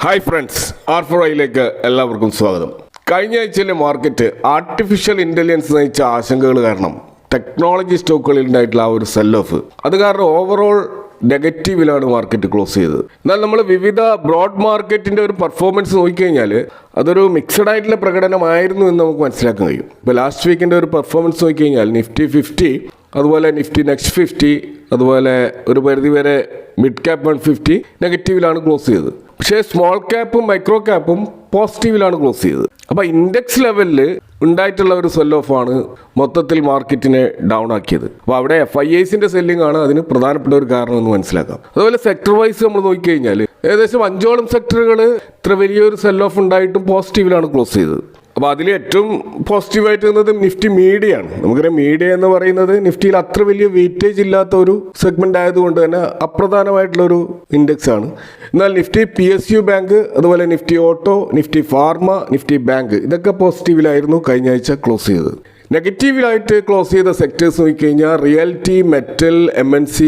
Hi friends, R4iലേക്ക് എല്ലാവർക്കും സ്വാഗതം. കഴിഞ്ഞ ആഴ്ചയിലെ മാർക്കറ്റ് ആർട്ടിഫിഷ്യൽ ഇൻ്റലിജൻസ് നയിച്ച ആശങ്കകൾ കാരണം ടെക്നോളജി സ്റ്റോക്കുകളിൽ ഉണ്ടായിട്ടുള്ള ആ ഒരു സെൽ ഓഫ്, അത് കാരണം ഓവറോൾ നെഗറ്റീവിലാണ് മാർക്കറ്റ് ക്ലോസ് ചെയ്തത്. എന്നാൽ നമ്മൾ വിവിധ ബ്രോഡ് മാർക്കറ്റിൻ്റെ ഒരു പെർഫോമൻസ് നോക്കിക്കഴിഞ്ഞാൽ അതൊരു മിക്സഡ് ആയിട്ടുള്ള പ്രകടനമായിരുന്നു എന്ന് നമുക്ക് മനസ്സിലാക്കാൻ കഴിയും. ഇപ്പോൾ ലാസ്റ്റ് വീക്കിൻ്റെ ഒരു പെർഫോമൻസ് നോക്കിക്കഴിഞ്ഞാൽ നിഫ്റ്റി 50, അതുപോലെ നിഫ്റ്റി നെക്സ്റ്റ് 50, അതുപോലെ ഒരു പരിധിവരെ മിഡ് ക്യാപ്പ് 150 നെഗറ്റീവിലാണ് ക്ലോസ് ചെയ്തത്. പക്ഷേ സ്മോൾ ക്യാപ്പും മൈക്രോ ക്യാപ്പും പോസിറ്റീവിലാണ് ക്ലോസ് ചെയ്തത്. അപ്പോൾ ഇൻഡെക്സ് ലെവലിൽ ഉണ്ടായിട്ടുള്ള ഒരു സെൽ ഓഫാണ് മൊത്തത്തിൽ മാർക്കറ്റിനെ ഡൗൺ ആക്കിയത്. അപ്പോൾ അവിടെ FIIസിൻ്റെ സെല്ലിംഗ് ആണ് അതിന് പ്രധാനപ്പെട്ട ഒരു കാരണം എന്ന് മനസ്സിലാക്കാം. അതുപോലെ സെക്ടർ വൈസ് നമ്മൾ നോക്കിക്കഴിഞ്ഞാൽ ഏകദേശം 5ഓളം സെക്ടറുകൾ ഇത്ര വലിയൊരു സെൽ ഓഫ് ഉണ്ടായിട്ടും പോസിറ്റീവിലാണ് ക്ലോസ് ചെയ്തത്. അപ്പോൾ അതിൽ ഏറ്റവും പോസിറ്റീവായിട്ട് നിന്നത് നിഫ്റ്റി മീഡിയയാണ്. നമുക്കറിയാം മീഡിയ എന്ന് പറയുന്നത് നിഫ്റ്റിയിൽ അത്ര വലിയ വെയിറ്റേജ് ഇല്ലാത്ത ഒരു സെഗ്മെൻ്റ് ആയതുകൊണ്ട് തന്നെ അപ്രധാനമായിട്ടുള്ളൊരു ഇൻഡെക്സ് ആണ്. എന്നാൽ നിഫ്റ്റി PSU ബാങ്ക്, അതുപോലെ Nifty auto, Nifty pharma, Nifty bank ഇതൊക്കെ പോസിറ്റീവിലായിരുന്നു കഴിഞ്ഞ ആഴ്ച ക്ലോസ് ചെയ്തത്. നെഗറ്റീവിലായിട്ട് ക്ലോസ് ചെയ്ത സെക്ടേഴ്സ് നോക്കിക്കഴിഞ്ഞാൽ reality, metal, MNC,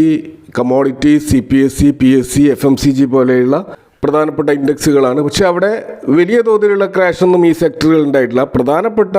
commodity, CPSE, PSC, FMCG പോലെയുള്ള പ്രധാനപ്പെട്ട ഇൻഡെക്സുകളാണ്. പക്ഷെ അവിടെ വലിയ തോതിലുള്ള ക്രാഷൊന്നും ഈ സെക്ടറുകൾ ഉണ്ടായിട്ടില്ല. പ്രധാനപ്പെട്ട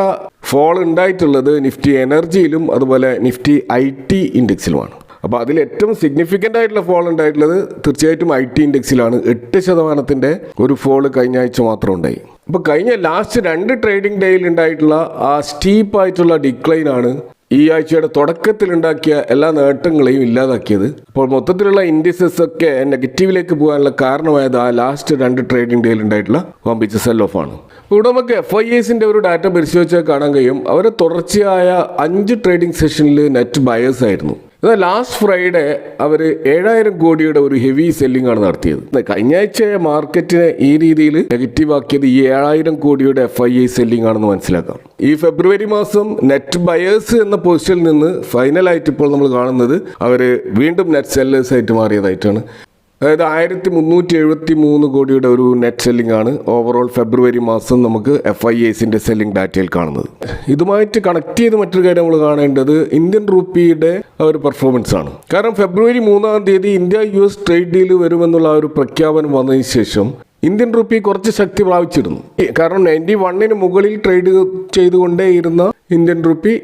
ഫോൾ ഉണ്ടായിട്ടുള്ളത് നിഫ്റ്റി എനർജിയിലും അതുപോലെ നിഫ്റ്റി IT ഇൻഡെക്സിലുമാണ്. അപ്പോൾ അതിൽ ഏറ്റവും സിഗ്നിഫിക്കൻ്റ് ആയിട്ടുള്ള ഫോൾ ഉണ്ടായിട്ടുള്ളത് തീർച്ചയായിട്ടും IT ഇൻഡെക്സിലാണ്. 8% ഒരു ഫോൾ കഴിഞ്ഞ ആഴ്ച മാത്രം ഉണ്ടായി. അപ്പോൾ കഴിഞ്ഞ ലാസ്റ്റ് 2 ട്രേഡിംഗ് ഡേയിൽ ഉണ്ടായിട്ടുള്ള ആ സ്റ്റീപ്പായിട്ടുള്ള ഡിക്ലൈനാണ് ഈ ആഴ്ചയുടെ തുടക്കത്തിൽ ഉണ്ടാക്കിയ എല്ലാ നേട്ടങ്ങളെയും ഇല്ലാതാക്കിയത്. അപ്പോൾ മൊത്തത്തിലുള്ള ഇൻഡിസസ് ഒക്കെ നെഗറ്റീവിലേക്ക് പോകാനുള്ള കാരണമായത് ആ ലാസ്റ്റ് 2 ട്രേഡിംഗ് ഡേയിൽ ഉണ്ടായിട്ടുള്ള വമ്പിച്ച സെൽ ഓഫ് ആണ്. ഇവിടെ നമുക്ക് FIIസിൻ്റെ ഒരു ഡാറ്റ പരിശോധിച്ചാൽ കാണാൻ കഴിയും അവർ തുടർച്ചയായ 5 ട്രേഡിംഗ് സെഷനിൽ നെറ്റ് ബയേഴ്സ് ആയിരുന്നു. എന്നാൽ ലാസ്റ്റ് ഫ്രൈഡേ അവർ 7000 കോടിയുടെ ഒരു ഹെവി സെല്ലിംഗ് ആണ് നടത്തിയത്. കഴിഞ്ഞ ആഴ്ച മാർക്കറ്റിനെ ഈ രീതിയിൽ നെഗറ്റീവ് ആക്കിയത് ഈ 7000 കോടിയുടെ FII സെല്ലിംഗ് ആണെന്ന് മനസ്സിലാക്കാം. ഈ ഫെബ്രുവരി മാസം നെറ്റ് ബയേഴ്സ് എന്ന പൊസിഷനിൽ നിന്ന് ഫൈനലായിട്ട് ഇപ്പോൾ നമ്മൾ കാണുന്നത് അവർ വീണ്ടും നെറ്റ് സെല്ലേഴ്സ് ആയിട്ട് മാറിയതായിട്ടാണ്. അതായത് 1373 കോടിയുടെ ഒരു നെറ്റ് സെല്ലിംഗ് ആണ് ഓവറോൾ ഫെബ്രുവരി മാസം നമുക്ക് FIIസിൻ്റെ സെല്ലിംഗ് ഡാറ്റയിൽ കാണുന്നത്. ഇതുമായിട്ട് കണക്ട് ചെയ്ത് മറ്റൊരു കാര്യം നമ്മൾ കാണേണ്ടത് ഇന്ത്യൻ റുപ്പിയുടെ ഒരു പെർഫോമൻസ് ആണ്. കാരണം ഫെബ്രുവരി 3-ാം തീയതി ഇന്ത്യ-US ട്രേഡ് ഡീൽ വരുമെന്നുള്ള ഒരു പ്രഖ്യാപനം വന്നതിന് ശേഷം ഇന്ത്യൻ റുപ്പി കുറച്ച് ശക്തി പ്രാപിച്ചിരുന്നു. കാരണം 91-ന് മുകളിൽ ട്രേഡ് ചെയ്തുകൊണ്ടേയിരുന്ന ഇന്ത്യൻ റുപ്പി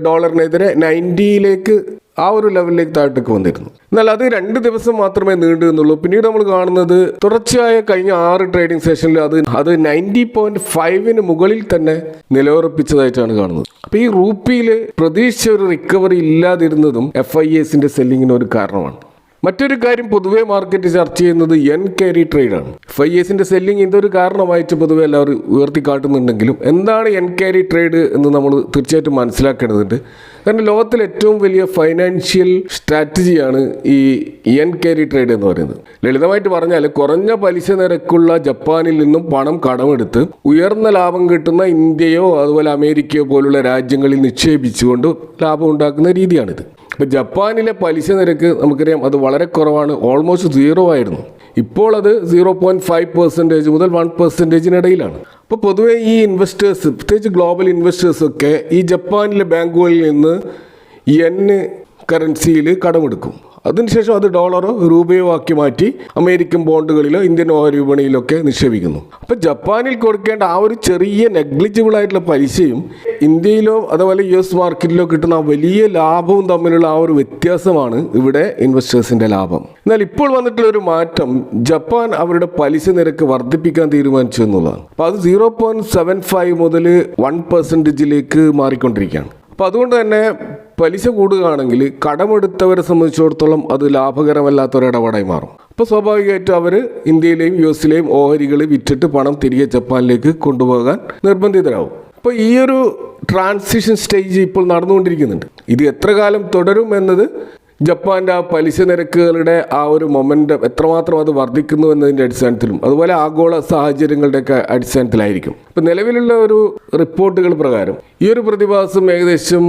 ഡോളറിനെതിരെ 90-ലേക്ക് ആ ഒരു ലെവലിലേക്ക് താഴേക്ക് വന്നിരുന്നു. എന്നാൽ അത് 2 ദിവസം മാത്രമേ നീണ്ടു നിന്നുള്ളൂ. പിന്നീട് നമ്മൾ കാണുന്നത് തുടർച്ചയായ കഴിഞ്ഞ 6 ട്രേഡിംഗ് സെഷനിൽ അത് 90.5-ന് മുകളിൽ തന്നെ നിലയുറപ്പിച്ചതായിട്ടാണ് കാണുന്നത്. അപ്പോൾ ഈ റുപ്പിയിൽ പ്രതീക്ഷിച്ച ഒരു റിക്കവറി ഇല്ലാതിരുന്നതും FIIസിൻ്റെ സെല്ലിങ്ങിന് ഒരു കാരണമാണ്. മറ്റൊരു കാര്യം പൊതുവേ മാർക്കറ്റ് ചർച്ച ചെയ്യുന്നത് എൻ ക്യാരി ട്രേഡാണ്. FIIസിൻ്റെ സെല്ലിംഗ് ഇതൊരു കാരണമായിട്ട് പൊതുവെ എല്ലാവരും ഉയർത്തിക്കാട്ടുന്നുണ്ടെങ്കിലും എന്താണ് എൻ ക്യാരി ട്രേഡ് എന്ന് നമ്മൾ തീർച്ചയായിട്ടും മനസ്സിലാക്കേണ്ടതുണ്ട്. കാരണം ലോകത്തിലെ ഏറ്റവും വലിയ ഫൈനാൻഷ്യൽ സ്ട്രാറ്റജിയാണ് ഈ എൻ ക്യാരി ട്രേഡ് എന്ന് പറയുന്നത്. ലളിതമായിട്ട് പറഞ്ഞാൽ കുറഞ്ഞ പലിശ നിരക്കുള്ള ജപ്പാനിൽ നിന്നും പണം കടമെടുത്ത് ഉയർന്ന ലാഭം കിട്ടുന്ന ഇന്ത്യയോ അതുപോലെ അമേരിക്കയോ പോലുള്ള രാജ്യങ്ങളിൽ നിക്ഷേപിച്ചുകൊണ്ട് ലാഭം ഉണ്ടാക്കുന്ന രീതിയാണിത്. ഇപ്പോൾ ജപ്പാനിലെ പലിശ നിരക്ക് നമുക്കറിയാം അത് വളരെ കുറവാണ്, ഓൾമോസ്റ്റ് 0 ആയിരുന്നു. ഇപ്പോൾ അത് 0.5% മുതൽ 1%-നിടയിലാണ്. അപ്പോൾ പൊതുവേ ഈ ഇൻവെസ്റ്റേഴ്സ്, പ്രത്യേകിച്ച് ഗ്ലോബൽ ഇൻവെസ്റ്റേഴ്സൊക്കെ ഈ ജപ്പാനിലെ ബാങ്കുകളിൽ നിന്ന് യെൻ കറൻസിയിൽ കടമെടുക്കും. അതിനുശേഷം അത് ഡോളറോ രൂപയോ ആക്കി മാറ്റി അമേരിക്കൻ ബോണ്ടുകളിലോ ഇന്ത്യൻ ഓഹരി വിപണിയിലൊക്കെ നിക്ഷേപിക്കുന്നു. അപ്പോൾ ജപ്പാനിൽ കൊടുക്കേണ്ട ആ ഒരു ചെറിയ നെഗ്ലിജിബിൾ ആയിട്ടുള്ള പലിശയും ഇന്ത്യയിലോ അതുപോലെ US മാർക്കറ്റിലോ കിട്ടുന്ന ആ വലിയ ലാഭവും തമ്മിലുള്ള ആ ഒരു വ്യത്യാസമാണ് ഇവിടെ ഇൻവെസ്റ്റേഴ്സിൻ്റെ ലാഭം. എന്നാൽ ഇപ്പോൾ വന്നിട്ടുള്ള ഒരു മാറ്റം, ജപ്പാൻ അവരുടെ പലിശ നിരക്ക് വർദ്ധിപ്പിക്കാൻ തീരുമാനിച്ചു എന്നുള്ളതാണ്. അപ്പോൾ അത് 0.75 മുതൽ 1%-ലേക്ക് മാറിക്കൊണ്ടിരിക്കുകയാണ്. അപ്പോൾ അതുകൊണ്ട് തന്നെ പലിശ കൂടുകയാണെങ്കിൽ കടമെടുത്തവരെ സംബന്ധിച്ചിടത്തോളം അത് ലാഭകരമല്ലാത്തൊരിടപാടായി മാറും. അപ്പോൾ സ്വാഭാവികമായിട്ടും അവർ ഇന്ത്യയിലെയും US-ലെയും ഓഹരികൾ വിറ്റിട്ട് പണം തിരികെ ജപ്പാനിലേക്ക് കൊണ്ടുപോകാൻ നിർബന്ധിതരാകും. അപ്പോൾ ഈ ഒരു ട്രാൻസിഷൻ സ്റ്റേജ് ഇപ്പോൾ നടന്നുകൊണ്ടിരിക്കുന്നുണ്ട്. ഇത് എത്ര കാലം തുടരും എന്നത് ജപ്പാൻ്റെ ആ പലിശ നിരക്കുകളുടെ ആ ഒരു മൊമെൻ്റം എത്രമാത്രം അത് വർദ്ധിക്കുന്നു എന്നതിൻ്റെ അടിസ്ഥാനത്തിലും അതുപോലെ ആഗോള സാഹചര്യങ്ങളുടെയൊക്കെ അടിസ്ഥാനത്തിലായിരിക്കും. ഇപ്പം നിലവിലുള്ള ഒരു റിപ്പോർട്ടുകൾ പ്രകാരം ഈ ഒരു പ്രതിഭാസം ഏകദേശം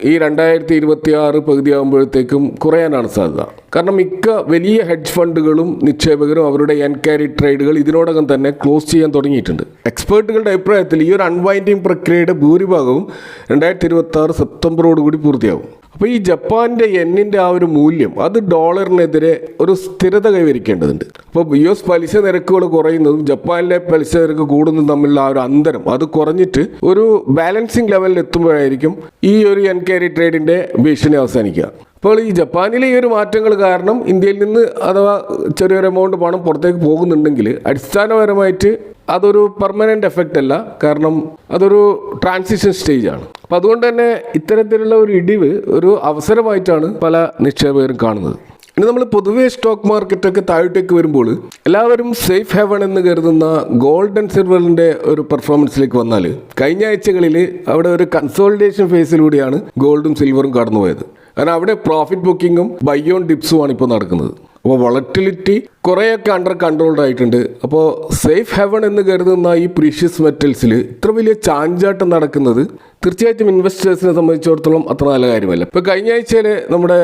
ഈ 2026 പകുതിയാകുമ്പോഴത്തേക്കും കുറയാനാണ് സാധ്യത. കാരണം മിക്ക വലിയ ഹെഡ്ജ് ഫണ്ടുകളും നിക്ഷേപകരും അവരുടെ എൻ ക്യാരി ട്രേഡുകൾ ഇതിനോടകം തന്നെ ക്ലോസ് ചെയ്യാൻ തുടങ്ങിയിട്ടുണ്ട്. എക്സ്പേർട്ടുകളുടെ അഭിപ്രായത്തിൽ ഈ ഒരു അൺവൈൻഡിങ് പ്രക്രിയയുടെ ഭൂരിഭാഗവും 2026 സെപ്റ്റംബറോടുകൂടി പൂർത്തിയാകും. അപ്പോൾ ഈ ജപ്പാൻ്റെ യെന്നിൻ്റെ ആ ഒരു മൂല്യം അത് ഡോളറിനെതിരെ ഒരു സ്ഥിരത കൈവരിക്കേണ്ടതുണ്ട്. അപ്പോൾ US പലിശ നിരക്കുകൾ കുറയുന്നതും ജപ്പാനിലെ പലിശ നിരക്ക് കൂടുന്നതും തമ്മിലുള്ള ആ ഒരു അന്തരം അത് കുറഞ്ഞിട്ട് ഒരു ബാലൻസിങ് ലെവലിൽ എത്തുമ്പോഴായിരിക്കും ഈ ഒരു എൻ ക്യാരി ട്രേഡിൻ്റെ ഭീഷണി അവസാനിക്കുക. അപ്പോൾ ഈ ജപ്പാനിലെ ഈ ഒരു മാറ്റങ്ങൾ കാരണം ഇന്ത്യയിൽ നിന്ന് അഥവാ ചെറിയൊരു എമൗണ്ട് പണം പുറത്തേക്ക് പോകുന്നുണ്ടെങ്കിൽ അടിസ്ഥാനപരമായിട്ട് അതൊരു പെർമനൻ്റ് എഫക്റ്റ് അല്ല, കാരണം അതൊരു ട്രാൻസിഷൻ സ്റ്റേജാണ്. അപ്പം അതുകൊണ്ട് തന്നെ ഇത്തരത്തിലുള്ള ഒരു ഇടിവ് ഒരു അവസരമായിട്ടാണ് പല നിക്ഷേപകരും കാണുന്നത്. ഇനി നമ്മൾ പൊതുവേ സ്റ്റോക്ക് മാർക്കറ്റൊക്കെ താഴോട്ടേക്ക് വരുമ്പോൾ എല്ലാവരും സേഫ് ഹെവൺ എന്ന് കരുതുന്ന ഗോൾഡ് ആൻഡ് സിൽവറിൻ്റെ ഒരു പെർഫോമൻസിലേക്ക് വന്നാൽ കഴിഞ്ഞ ആഴ്ചകളിൽ അവിടെ ഒരു കൺസോളിഡേഷൻ ഫേസിലൂടെയാണ് ഗോൾഡും സിൽവറും കടന്നുപോയത്. കാരണം അവിടെ പ്രോഫിറ്റ് ബുക്കിങ്ങും ബൈ ഓൺ ഡിപ്സുമാണ് ഇപ്പോൾ നടക്കുന്നത്. അപ്പോൾ വോളറ്റിലിറ്റി കുറേയൊക്കെ അണ്ടർ കൺട്രോൾഡ് ആയിട്ടുണ്ട്. അപ്പോൾ സേഫ് ഹെവൺ എന്ന് കരുതുന്ന ഈ പ്രീഷ്യസ് മെറ്റൽസിൽ ഇത്ര വലിയ ചാഞ്ചാട്ടം നടക്കുന്നത് തീർച്ചയായിട്ടും ഇൻവെസ്റ്റേഴ്സിനെ സംബന്ധിച്ചിടത്തോളം അത്ര നല്ല കാര്യമല്ല. ഇപ്പോൾ കഴിഞ്ഞ ആഴ്ചയിൽ നമ്മുടെ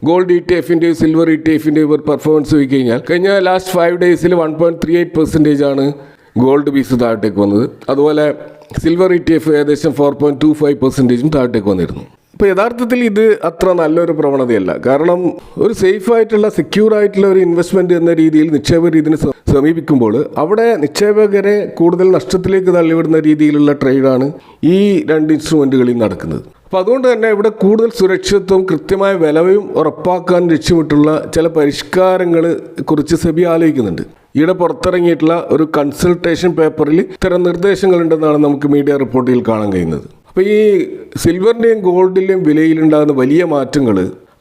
ഗോൾഡ് ETF-ൻ്റെയും സിൽവർ ETF-ൻ്റെയും ഒരു പെർഫോമൻസ് പോയി കഴിഞ്ഞാൽ കഴിഞ്ഞ ലാസ്റ്റ് 5 ഡേയ്സിൽ 1.38% ആണ് ഗോൾഡ് പീസ് താഴോട്ടേക്ക് വന്നത്. അതുപോലെ സിൽവർ ETF ഏകദേശം 4.25% താഴോട്ടേക്ക് വന്നിരുന്നു. ഇപ്പോൾ യഥാർത്ഥത്തിൽ ഇത് അത്ര നല്ലൊരു പ്രവണതയല്ല. കാരണം ഒരു സേഫ് ആയിട്ടുള്ള സെക്യൂർ ആയിട്ടുള്ള ഒരു ഇൻവെസ്റ്റ്മെൻറ്റ് എന്ന രീതിയിൽ നിക്ഷേപകർ ഇതിനെ സമീപിക്കുമ്പോൾ അവിടെ നിക്ഷേപകരെ കൂടുതൽ നഷ്ടത്തിലേക്ക് തള്ളിവിടുന്ന രീതിയിലുള്ള ട്രേഡാണ് ഈ രണ്ട് ഇൻസ്ട്രുമെൻറ്റുകളിൽ നടക്കുന്നത്. അപ്പോൾ അതുകൊണ്ട് തന്നെ ഇവിടെ കൂടുതൽ സുരക്ഷിതത്വം കൃത്യമായ വിലയും ഉറപ്പാക്കാൻ ലക്ഷ്യമിട്ടുള്ള ചില പരിഷ്കാരങ്ങൾ കുറിച്ച് സെബി ആലോചിക്കുന്നുണ്ട്. ഈയിടെ പുറത്തിറങ്ങിയിട്ടുള്ള ഒരു കൺസൾട്ടേഷൻ പേപ്പറിൽ ഇത്തരം നിർദ്ദേശങ്ങളുണ്ടെന്നാണ് നമുക്ക് മീഡിയ റിപ്പോർട്ടിൽ കാണാൻ കഴിയുന്നത്. അപ്പോൾ ഈ സിൽവറിൻ്റെയും ഗോൾഡിൻ്റെയും വിലയിലുണ്ടാകുന്ന വലിയ മാറ്റങ്ങൾ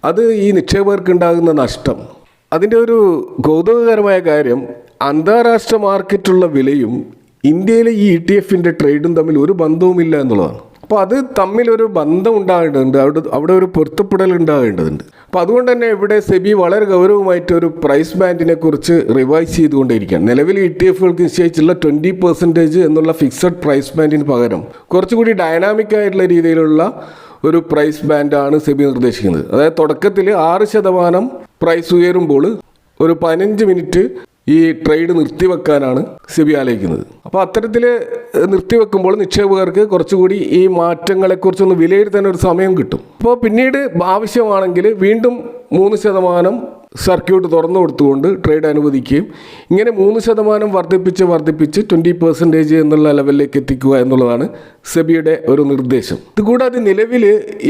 അത് ഈ നിക്ഷേപകർക്ക് ഉണ്ടാകുന്ന നഷ്ടം അതിൻ്റെ ഒരു കൗതുകകരമായ കാര്യം അന്താരാഷ്ട്ര മാർക്കറ്റുള്ള വിലയും ഇന്ത്യയിലെ ഈ ETF-ൻ്റെ ട്രേഡും തമ്മിൽ ഒരു ബന്ധവുമില്ല എന്നുള്ളതാണ്. അപ്പോൾ അത് തമ്മിലൊരു ബന്ധം ഉണ്ടാകേണ്ടതുണ്ട്, അവിടെ ഒരു പൊരുത്തപ്പെടൽ ഉണ്ടാകേണ്ടതുണ്ട്. അപ്പോൾ അതുകൊണ്ട് തന്നെ ഇവിടെ സെബി വളരെ ഗൗരവമായിട്ട് ഒരു പ്രൈസ് ബാൻഡിനെ കുറിച്ച് റിവൈസ് ചെയ്തുകൊണ്ടേയിരിക്കുകയാണ്. നിലവിൽ ETF-കൾക്ക് നിശ്ചയിച്ചുള്ള 20% എന്നുള്ള ഫിക്സഡ് പ്രൈസ് ബാൻഡിന് പകരം കുറച്ചുകൂടി ഡൈനാമിക് ആയിട്ടുള്ള രീതിയിലുള്ള ഒരു പ്രൈസ് ബാൻഡാണ് സെബി നിർദ്ദേശിക്കുന്നത്. അതായത് തുടക്കത്തിൽ 6% പ്രൈസ് ഉയരുമ്പോൾ ഒരു 15 മിനിറ്റ് ഈ ട്രേഡ് നിർത്തിവെക്കാനാണ് സെബി ആലോചിക്കുന്നത്. അപ്പോൾ അത്തരത്തിൽ നിർത്തിവെക്കുമ്പോൾ നിക്ഷേപകർക്ക് കുറച്ചുകൂടി ഈ മാറ്റങ്ങളെക്കുറിച്ചൊന്ന് വിലയിരുത്താൻ ഒരു സമയം കിട്ടും. അപ്പോൾ പിന്നീട് ആവശ്യമാണെങ്കിൽ വീണ്ടും 3% സർക്യൂട്ട് തുറന്നു കൊടുത്തുകൊണ്ട് ട്രേഡ് അനുവദിക്കുകയും ഇങ്ങനെ 3% വർദ്ധിപ്പിച്ച് 20% എന്നുള്ള ലെവലിലേക്ക് എത്തിക്കുക എന്നുള്ളതാണ് സെബിയുടെ ഒരു നിർദ്ദേശം. ഇതുകൂടാതെ നിലവിൽ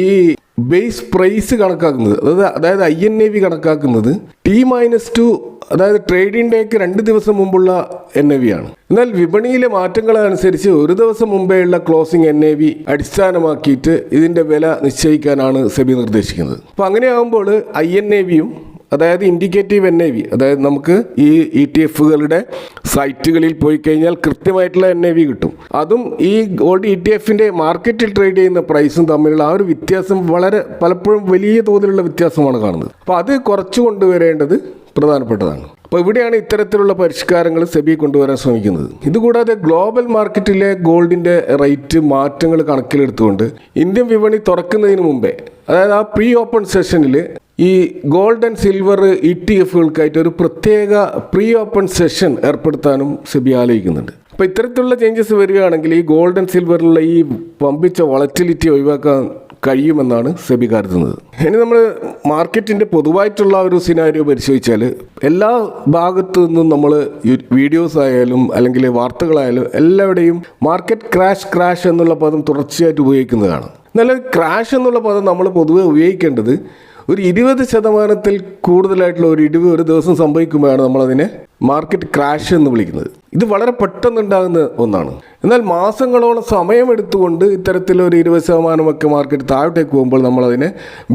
ഈ ബേസ് പ്രൈസ് കണക്കാക്കുന്നത് അതായത് INAV കണക്കാക്കുന്നത് T-2 അതായത് ട്രേഡിംഗ് ഡേക്ക് 2 ദിവസം മുമ്പുള്ള NAV ആണ്. എന്നാൽ വിപണിയിലെ മാറ്റങ്ങളനുസരിച്ച് ഒരു ദിവസം മുമ്പേയുള്ള ക്ലോസിംഗ് NAV അടിസ്ഥാനമാക്കിയിട്ട് ഇതിൻ്റെ വില നിശ്ചയിക്കാനാണ് സെബി നിർദ്ദേശിക്കുന്നത്. അപ്പോൾ അങ്ങനെയാകുമ്പോൾ INAV-യും അതായത് ഇൻഡിക്കേറ്റീവ് NAV അതായത് നമുക്ക് ഈ ETF-കളുടെ സൈറ്റുകളിൽ പോയി കഴിഞ്ഞാൽ കൃത്യമായിട്ടുള്ള NAV കിട്ടും. അതും ഈ ഗോൾഡ് ETF-ൻ്റെ മാർക്കറ്റിൽ ട്രേഡ് ചെയ്യുന്ന പ്രൈസും തമ്മിലുള്ള ആ ഒരു വ്യത്യാസം വളരെ പലപ്പോഴും വലിയ തോതിലുള്ള വ്യത്യാസമാണ് കാണുന്നത്. അപ്പോൾ അത് കുറച്ചു കൊണ്ടുവരേണ്ടത് പ്രധാനപ്പെട്ടതാണ്. അപ്പോൾ ഇവിടെയാണ് ഇത്തരത്തിലുള്ള പരിഷ്കാരങ്ങൾ സെബി കൊണ്ടുവരാൻ ശ്രമിക്കുന്നത്. ഇതുകൂടാതെ ഗ്ലോബൽ മാർക്കറ്റിലെ ഗോൾഡിൻ്റെ റേറ്റ് മാറ്റങ്ങൾ കണക്കിലെടുത്തുകൊണ്ട് ഇന്ത്യൻ വിപണി തുറക്കുന്നതിന് മുമ്പേ അതായത് ആ പ്രീ ഓപ്പൺ സെഷനിൽ ഈ ഗോൾഡ് ആൻഡ് സിൽവർ ETF-കൾക്കായിട്ട് ഒരു പ്രത്യേക പ്രീ ഓപ്പൺ സെഷൻ ഏർപ്പെടുത്താനും സെബി ആലോചിക്കുന്നുണ്ട്. അപ്പോൾ ഇത്തരത്തിലുള്ള ചേഞ്ചസ് വരികയാണെങ്കിൽ ഈ ഗോൾഡ് ആൻഡ് സിൽവറിലുള്ള ഈ പമ്പിച്ച വോളറ്റിലിറ്റി ഒഴിവാക്കാൻ കഴിയുമെന്നാണ് സെബി കരുതുന്നത്. ഇനി നമ്മൾ മാർക്കറ്റിൻ്റെ പൊതുവായിട്ടുള്ള ഒരു സിനാരിയോ പരിശോധിച്ചാൽ എല്ലാ ഭാഗത്തു നിന്നും നമ്മൾ വീഡിയോസ് ആയാലും അല്ലെങ്കിൽ വാർത്തകളായാലും എല്ലാവിടെയും മാർക്കറ്റ് ക്രാഷ് എന്നുള്ള പദം തുടർച്ചയായിട്ട് ഉപയോഗിക്കുന്നതാണ്. എന്നാൽ ക്രാഷ് എന്നുള്ള പദം നമ്മൾ പൊതുവെ ഉപയോഗിക്കേണ്ടത് ഒരു 20% കൂടുതലായിട്ടുള്ള ഒരു ഇടിവ് ഒരു ദിവസം സംഭവിക്കുമ്പോഴാണ് നമ്മളതിനെ മാർക്കറ്റ് ക്രാഷ് എന്ന് വിളിക്കുന്നത്. ഇത് വളരെ പെട്ടെന്നുണ്ടാകുന്ന ഒന്നാണ്. എന്നാൽ മാസങ്ങളോളം സമയമെടുത്തുകൊണ്ട് ഇത്തരത്തിലൊരു 20% മാർക്കറ്റ് താഴോട്ടേക്ക് പോകുമ്പോൾ നമ്മളതിനെ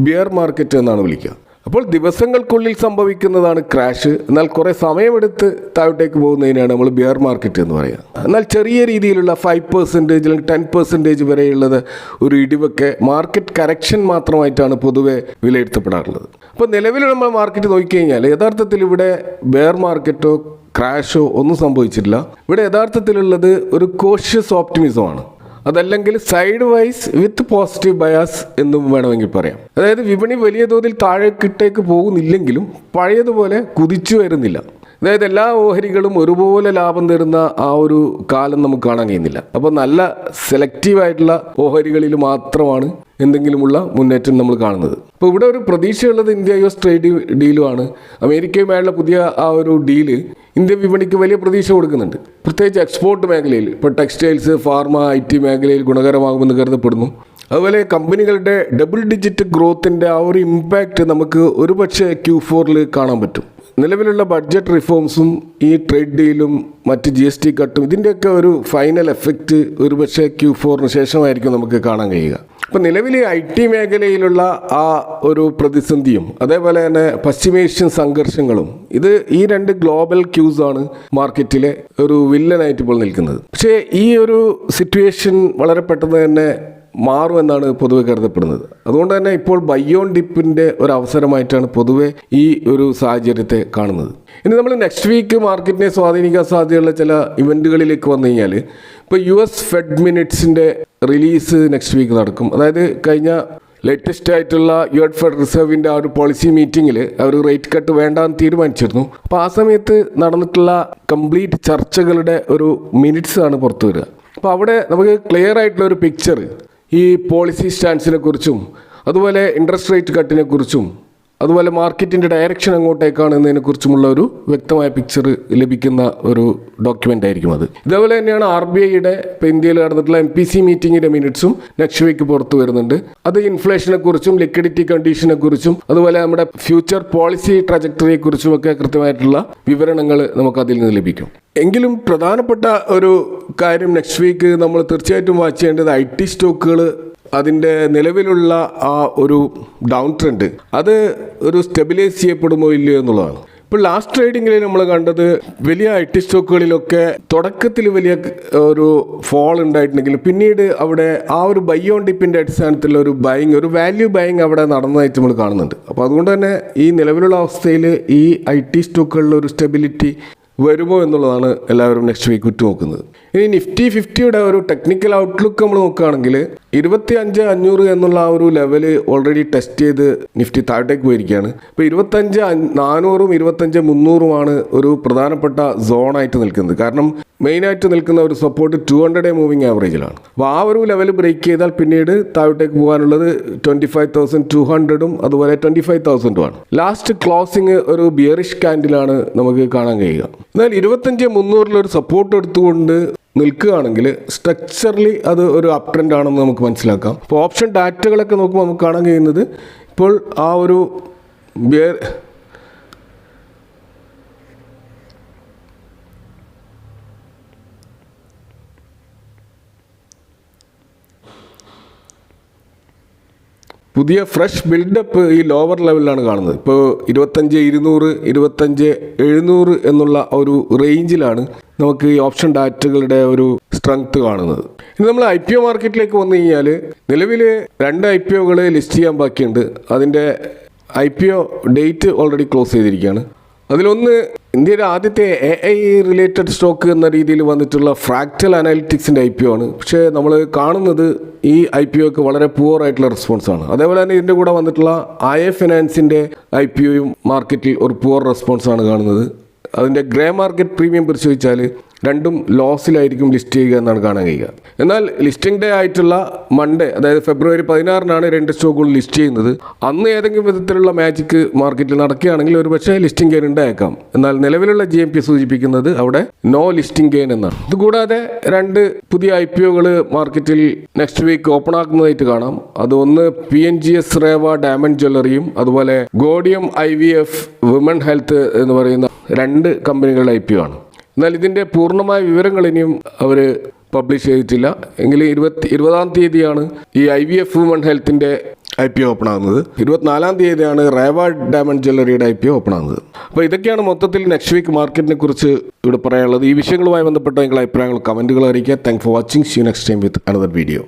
ബിയർ മാർക്കറ്റ് എന്നാണ് വിളിക്കുക. അപ്പോൾ ദിവസങ്ങൾക്കുള്ളിൽ സംഭവിക്കുന്നതാണ് ക്രാഷ്. എന്നാൽ കുറേ സമയമെടുത്ത് താഴോട്ടേക്ക് പോകുന്നതിനാണ് നമ്മൾ ബിയർ മാർക്കറ്റ് എന്ന് പറയുക. എന്നാൽ ചെറിയ രീതിയിലുള്ള 5% അല്ലെങ്കിൽ 10% വരെയുള്ളത് ഒരു ഇടിവൊക്കെ മാർക്കറ്റ് കറക്ഷൻ മാത്രമായിട്ടാണ് പൊതുവെ വിലയിരുത്തപ്പെടാറുള്ളത്. അപ്പോൾ നിലവിൽ നമ്മൾ മാർക്കറ്റ് നോക്കിക്കഴിഞ്ഞാൽ യഥാർത്ഥത്തിൽ ഇവിടെ ബിയർ മാർക്കറ്റോ ക്രാഷോ ഒന്നും സംഭവിച്ചിട്ടില്ല. ഇവിടെ യഥാർത്ഥത്തിലുള്ളത് ഒരു കോഷ്യസ് ഓപ്റ്റിമിസമാണ്. അതല്ലെങ്കിൽ സൈഡ് വൈസ് വിത്ത് പോസിറ്റീവ് ബയാസ് എന്നും വേണമെങ്കിൽ പറയാം. അതായത് വിപണി വലിയ തോതിൽ താഴേക്കിട്ടേക്ക് പോകുന്നില്ലെങ്കിലും പഴയതുപോലെ കുതിച്ചു വരുന്നില്ല. അതായത് എല്ലാ ഓഹരികളും ഒരുപോലെ ലാഭം തരുന്ന ആ ഒരു കാലം നമുക്ക് കാണാൻ കഴിയുന്നില്ല. അപ്പോൾ നല്ല സെലക്റ്റീവായിട്ടുള്ള ഓഹരികളിൽ മാത്രമാണ് എന്തെങ്കിലുമുള്ള മുന്നേറ്റം നമ്മൾ കാണുന്നത്. അപ്പോൾ ഇവിടെ ഒരു പ്രതീക്ഷയുള്ളത് ഇന്ത്യ US ട്രേഡ് ഡീലുമാണ്. അമേരിക്കയുമായുള്ള പുതിയ ആ ഒരു ഡീല് ഇന്ത്യൻ വിപണിക്ക് വലിയ പ്രതീക്ഷ കൊടുക്കുന്നുണ്ട്. പ്രത്യേകിച്ച് എക്സ്പോർട്ട് മേഖലയിൽ, ഇപ്പോൾ ടെക്സ്റ്റൈൽസ്, ഫാർമ, IT മേഖലയിൽ ഗുണകരമാകുമെന്ന് കരുതപ്പെടുന്നു. അതുപോലെ കമ്പനികളുടെ ഡബിൾ ഡിജിറ്റ് ഗ്രോത്തിൻ്റെ ആ ഒരു ഇമ്പാക്റ്റ് നമുക്ക് ഒരുപക്ഷെ Q4 കാണാൻ പറ്റും. നിലവിലുള്ള ബഡ്ജറ്റ് റിഫോംസും ഈ ട്രേഡ് ഡീലും മറ്റ് GST കട്ടും ഇതിൻ്റെയൊക്കെ ഒരു ഫൈനൽ എഫക്റ്റ് ഒരുപക്ഷെ Q4 ശേഷമായിരിക്കും നമുക്ക് കാണാൻ കഴിയുക. അപ്പോൾ നിലവിൽ IT മേഖലയിലുള്ള ആ ഒരു പ്രതിസന്ധിയും അതേപോലെ തന്നെ പശ്ചിമേഷ്യൻ സംഘർഷങ്ങളും ഇത് ഈ രണ്ട് ഗ്ലോബൽ ക്യൂസാണ് മാർക്കറ്റിലെ ഒരു വില്ലനായിട്ട് ഇപ്പോൾ നിൽക്കുന്നത്. പക്ഷേ ഈ ഒരു സിറ്റുവേഷൻ വളരെ പെട്ടെന്ന് തന്നെ മാറുമെന്നാണ് പൊതുവെ കരുതപ്പെടുന്നത്. അതുകൊണ്ട് തന്നെ ഇപ്പോൾ ബൈ ഓൺ ഡിപ്പിൻ്റെ ഒരു അവസരമായിട്ടാണ് പൊതുവെ ഈ ഒരു സാഹചര്യത്തെ കാണുന്നത്. ഇനി നമ്മൾ നെക്സ്റ്റ് വീക്ക് മാർക്കറ്റിനെ സ്വാധീനിക്കാൻ സാധ്യതയുള്ള ചില ഇവൻറ്റുകളിലേക്ക് വന്നു കഴിഞ്ഞാൽ, ഇപ്പോൾ US ഫെഡ് മിനിറ്റ്സിൻ്റെ റിലീസ് നെക്സ്റ്റ് വീക്ക് നടക്കും. അതായത് കഴിഞ്ഞ ലേറ്റസ്റ്റ് ആയിട്ടുള്ള US ഫെഡ് റിസർവിൻ്റെ ആ ഒരു പോളിസി മീറ്റിങ്ങിൽ അവർ റേറ്റ് കട്ട് വേണ്ടാന്ന് തീരുമാനിച്ചിരുന്നു. അപ്പോൾ ആ സമയത്ത് നടന്നിട്ടുള്ള കംപ്ലീറ്റ് ചർച്ചകളുടെ ഒരു മിനിറ്റ്സ് ആണ് പുറത്തു വരിക. അപ്പോൾ അവിടെ നമുക്ക് ക്ലിയർ ആയിട്ടുള്ള ഒരു പിക്ചർ ഈ പോളിസി സ്റ്റാൻസിനെ കുറിച്ചും അതുപോലെ ഇൻട്രസ്റ്റ് റേറ്റ് കട്ടിനെ കുറിച്ചും അതുപോലെ മാർക്കറ്റിൻ്റെ ഡയറക്ഷൻ എങ്ങോട്ടേക്കാണ് എന്നതിനെക്കുറിച്ചുമുള്ള ഒരു വ്യക്തമായ പിക്ചർ ലഭിക്കുന്ന ഒരു ഡോക്യുമെൻ്റ് ആയിരിക്കും അത്. ഇതേപോലെ തന്നെയാണ് RBIയുടെ ഇപ്പോൾ ഇന്ത്യയിൽ നടന്നിട്ടുള്ള MPC മീറ്റിങ്ങിൻ്റെ മിനിറ്റ്സും നെക്സ്റ്റ് വീക്ക് പുറത്തു വരുന്നുണ്ട്. അത് ഇൻഫ്ലേഷനെ കുറിച്ചും ലിക്വിഡിറ്റി കണ്ടീഷനെ കുറിച്ചും അതുപോലെ നമ്മുടെ ഫ്യൂച്ചർ പോളിസി ട്രജക്ടറിയെ കുറിച്ചുമൊക്കെ കൃത്യമായിട്ടുള്ള വിവരണങ്ങൾ നമുക്കതിൽ നിന്ന് ലഭിക്കും. എങ്കിലും പ്രധാനപ്പെട്ട ഒരു കാര്യം നെക്സ്റ്റ് വീക്ക് നമ്മൾ തീർച്ചയായിട്ടും വാച്ച് ചെയ്യേണ്ടത് IT സ്റ്റോക്കുകൾ അതിൻ്റെ നിലവിലുള്ള ആ ഒരു ഡൗൺ ട്രെൻഡ് അത് ഒരു സ്റ്റെബിലൈസ് ചെയ്യപ്പെടുമോ ഇല്ലയോ എന്നുള്ളതാണ്. ഇപ്പോൾ ലാസ്റ്റ് ട്രേഡിങ്ങിൽ നമ്മൾ കണ്ടത് വലിയ IT സ്റ്റോക്കുകളിലൊക്കെ തുടക്കത്തിൽ വലിയ ഒരു ഫോൾ ഉണ്ടായിട്ടുണ്ടെങ്കിലും പിന്നീട് അവിടെ ആ ഒരു ബൈ ഓൺ ഡിപ്പിൻ്റെ അടിസ്ഥാനത്തിലുള്ള ഒരു ബൈങ്, ഒരു വാല്യൂ ബൈങ് അവിടെ നടന്നതായിട്ട് നമ്മൾ കാണുന്നുണ്ട്. അപ്പോൾ അതുകൊണ്ട് തന്നെ ഈ നിലവിലുള്ള അവസ്ഥയിൽ ഈ IT സ്റ്റോക്കുകളിൽ ഒരു സ്റ്റെബിലിറ്റി വരുമോ എന്നുള്ളതാണ് എല്ലാവരും നെക്സ്റ്റ് വീക്ക് ഉറ്റുനോക്കുന്നത്. ഇനി Nifty 50യുടെ ഒരു ടെക്നിക്കൽ ഔട്ട്ലുക്ക് നമ്മൾ നോക്കുകയാണെങ്കിൽ 25,500 എന്നുള്ള ആ ഒരു ലെവല് ഓൾറെഡി ടെസ്റ്റ് ചെയ്ത് നിഫ്റ്റി താഴേക്ക് പോയിരിക്കുകയാണ്. ഇപ്പോൾ 25,400ഉം 25,300ഉമാണ് ഒരു പ്രധാനപ്പെട്ട സോണായിട്ട് നിൽക്കുന്നത്. കാരണം മെയിനായിട്ട് നിൽക്കുന്ന ഒരു സപ്പോർട്ട് 200 മൂവിങ് ആവറേജിലാണ്. അപ്പോൾ ആ ഒരു ലെവൽ ബ്രേക്ക് ചെയ്താൽ പിന്നീട് താഴോട്ടേക്ക് പോകാനുള്ളത് 25,200ഉം അതുപോലെ 25,000ഉമാണ്. ലാസ്റ്റ് ക്ലോസിങ് ഒരു ബിയറിഷ് ക്യാൻഡിലാണ് നമുക്ക് കാണാൻ കഴിയുക. എന്നാൽ 25,300 സപ്പോർട്ട് എടുത്തുകൊണ്ട് നിൽക്കുകയാണെങ്കിൽ സ്ട്രക്ചറലി അത് ഒരു അപ് ട്രെൻഡ് ആണെന്ന് നമുക്ക് മനസ്സിലാക്കാം. ഇപ്പോൾ ഓപ്ഷൻ ഡാറ്റകളൊക്കെ നോക്കുമ്പോൾ നമുക്ക് കാണാൻ കഴിയുന്നത് ഇപ്പോൾ ആ ഒരു പുതിയ ഫ്രഷ് ബിൽഡപ്പ് ഈ ലോവർ ലെവലിലാണ് കാണുന്നത്. ഇപ്പോൾ 25,200, 25,700 എന്നുള്ള ഒരു റേഞ്ചിലാണ് നമുക്ക് ഈ ഓപ്ഷൻ ഡാറ്റകളുടെ ഒരു സ്ട്രെങ്ത് കാണുന്നത്. ഇനി നമ്മൾ IPO മാർക്കറ്റിലേക്ക് വന്നു കഴിഞ്ഞാൽ നിലവിൽ 2 IPOകൾ ലിസ്റ്റ് ചെയ്യാൻ ബാക്കിയുണ്ട്. അതിൻ്റെ IPO ഡേറ്റ് ഓൾറെഡി ക്ലോസ് ചെയ്തിരിക്കുകയാണ്. അതിലൊന്ന് ഇന്ത്യയുടെ ആദ്യത്തെ AI റിലേറ്റഡ് സ്റ്റോക്ക് എന്ന രീതിയിൽ വന്നിട്ടുള്ള ഫ്രാക്റ്റൽ അനാലിറ്റിക്സിൻ്റെ IPO ആണ്. പക്ഷേ നമ്മൾ കാണുന്നത് ഈ IPOക്ക് വളരെ പുവർ ആയിട്ടുള്ള റെസ്പോൺസാണ്. അതേപോലെ തന്നെ ഇതിൻ്റെ കൂടെ വന്നിട്ടുള്ള IA ഫിനാൻസിൻ്റെ IPOയും മാർക്കറ്റിൽ ഒരു പുവർ റെസ്പോൺസാണ് കാണുന്നത്. അതിൻ്റെ ഗ്രേ മാർക്കറ്റ് പ്രീമിയം പരിശോധിച്ചാൽ രണ്ടും ലോസിലായിരിക്കും ലിസ്റ്റ് ചെയ്യുക എന്നാണ് കാണാൻ കഴിയുക. എന്നാൽ ലിസ്റ്റിംഗ് ഡേ ആയിട്ടുള്ള മൺഡേ, അതായത് ഫെബ്രുവരി 16-നാണ് 2 സ്റ്റോക്കുകൾ ലിസ്റ്റ് ചെയ്യുന്നത്. അന്ന് ഏതെങ്കിലും വിധത്തിലുള്ള മാജിക്ക് മാർക്കറ്റിൽ നടക്കുകയാണെങ്കിൽ ഒരു പക്ഷേ ലിസ്റ്റിംഗ് ഗെയിൻ ഉണ്ടായേക്കാം. എന്നാൽ നിലവിലുള്ള GMP സൂചിപ്പിക്കുന്നത് അവിടെ നോ ലിസ്റ്റിംഗ് ഗെയിൻ എന്നാണ്. ഇതുകൂടാതെ 2 പുതിയ IPOകൾ മാർക്കറ്റിൽ നെക്സ്റ്റ് വീക്ക് ഓപ്പൺ ആക്കുന്നതായിട്ട് കാണാം. അത് ഒന്ന് PNGS റേവ ഡയമണ്ട് ജ്വല്ലറിയും അതുപോലെ ഗോഡിയം IVF വിമൺ ഹെൽത്ത് എന്ന് പറയുന്ന 2 കമ്പനികളുടെ IPO ആണ്. എന്നാൽ ഇതിൻ്റെ പൂർണ്ണമായ വിവരങ്ങൾ ഇനിയും അവർ പബ്ലിഷ് ചെയ്തിട്ടില്ല. എങ്കിൽ 20-ാം തീയതിയാണ് ഈ IVF വുമൺ ഹെൽത്തിൻ്റെ IPO ഓപ്പൺ ആകുന്നത്. 24-ാം തീയതിയാണ് റേവ ഡയമണ്ട് ജ്വല്ലറിയുടെ IPO ഓപ്പൺ ആകുന്നത്. അപ്പോൾ ഇതൊക്കെയാണ് മൊത്തത്തിൽ നെക്സ്റ്റ് വീക്ക് മാർക്കറ്റിനെ കുറിച്ച് ഇവിടെ പറയാനുള്ളത്. ഈ വിഷയങ്ങളുമായി ബന്ധപ്പെട്ട നിങ്ങളുടെ അഭിപ്രായങ്ങൾ കമൻറ്റുകൾ അറിയിക്കുക. Thank for watching. See you next time with another video.